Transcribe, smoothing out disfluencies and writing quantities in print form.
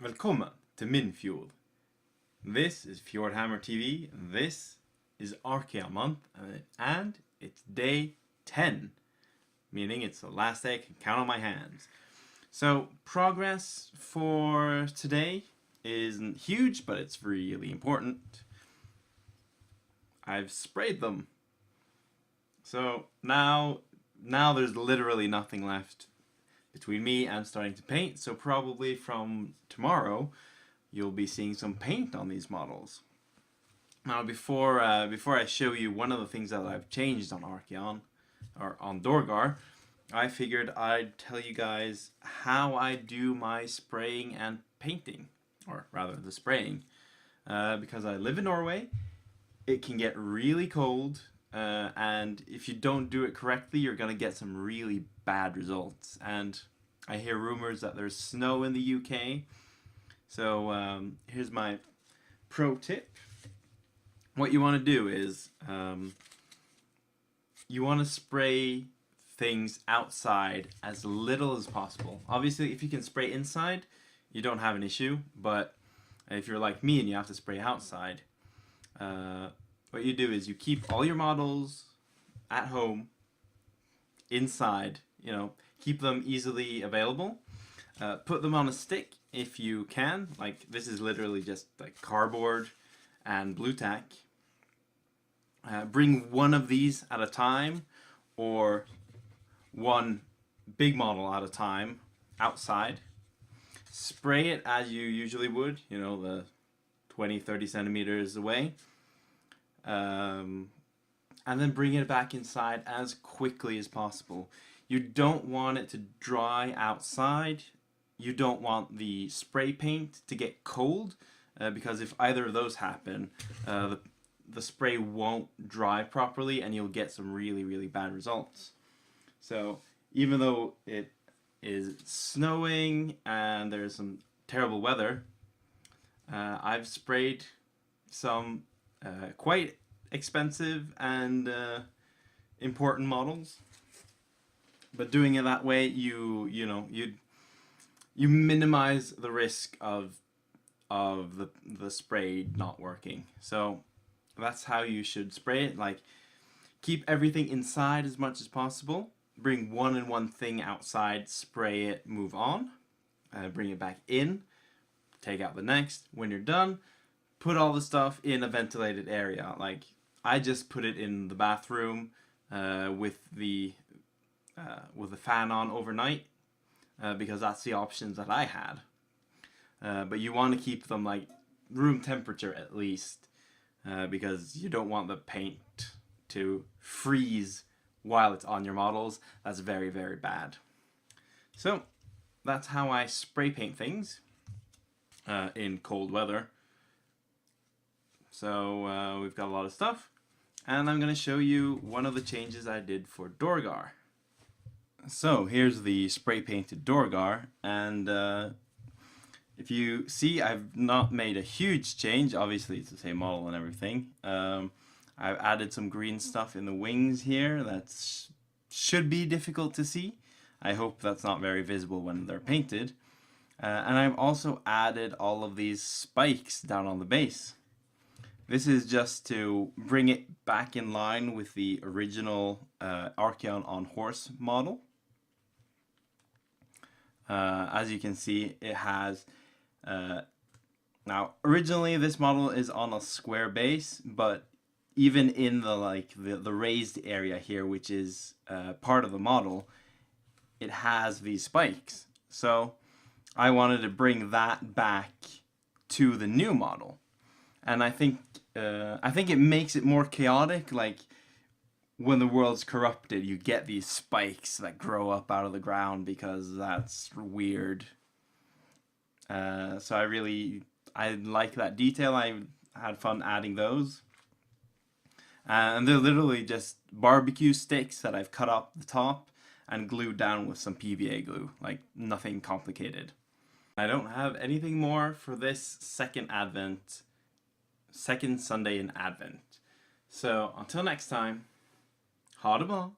Velkommen til min fjord. This is Fjordhammer TV, and this is Archaon Month, and it's day 10, meaning it's the last day I can count on my hands. So, progress for today isn't huge, but it's really important. I've sprayed them. So, now there's literally nothing left between me and starting to paint, so probably from tomorrow you'll be seeing some paint on these models. Now before I show you one of the things that I've changed on Archaon, or on Doorgar, I figured I'd tell you guys how I do my spraying and painting, or rather the spraying, because I live in Norway. It can get really cold, and if you don't do it correctly, you're gonna get some really bad results. And I hear rumors that there's snow in the UK. So here's my pro tip. What you want to do is you want to spray things outside as little as possible. Obviously, if you can spray inside, you don't have an issue. But if you're like me and you have to spray outside, what you do is you keep all your models at home, inside, keep them easily available. Put them on a stick if you can. Like, this is literally just like cardboard and blue tack. Bring one of these at a time, or one big model at a time outside. Spray it as you usually would, the 20-30 centimeters away. And then bring it back inside as quickly as possible. You don't want it to dry outside. You don't want the spray paint to get cold, because if either of those happen, the spray won't dry properly and you'll get some really, really bad results. So even though it is snowing and there's some terrible weather, I've sprayed some quite expensive and important models. But doing it that way, you minimize the risk of the spray not working. So that's how you should spray it. Like, keep everything inside as much as possible. Bring one thing outside, spray it, move on. Bring it back in, take out the next. When you're done, put all the stuff in a ventilated area. Like, I just put it in the bathroom with the fan on overnight, because that's the options that I had. But you want to keep them like room temperature at least, because you don't want the paint to freeze while it's on your models. That's very, very bad. So that's how I spray paint things in cold weather. So we've got a lot of stuff, and I'm going to show you one of the changes I did for Doorgar. So here's the spray painted Doorgar, and if you see, I've not made a huge change. Obviously it's the same model and everything. I've added some green stuff in the wings here that should be difficult to see. I hope that's not very visible when they're painted. And I've also added all of these spikes down on the base. This is just to bring it back in line with the original Archaon on horse model. As you can see, it has now originally this model is on a square base, but even in the raised area here, which is part of the model, it has these spikes. So I wanted to bring that back to the new model, and I think it makes it more chaotic. Like, when the world's corrupted, you get these spikes that grow up out of the ground because that's weird. So I like that detail. I had fun adding those. And they're literally just barbecue sticks that I've cut off the top and glued down with some PVA glue. Like, nothing complicated. I don't have anything more for this second Sunday in Advent. So until next time, ha det bra!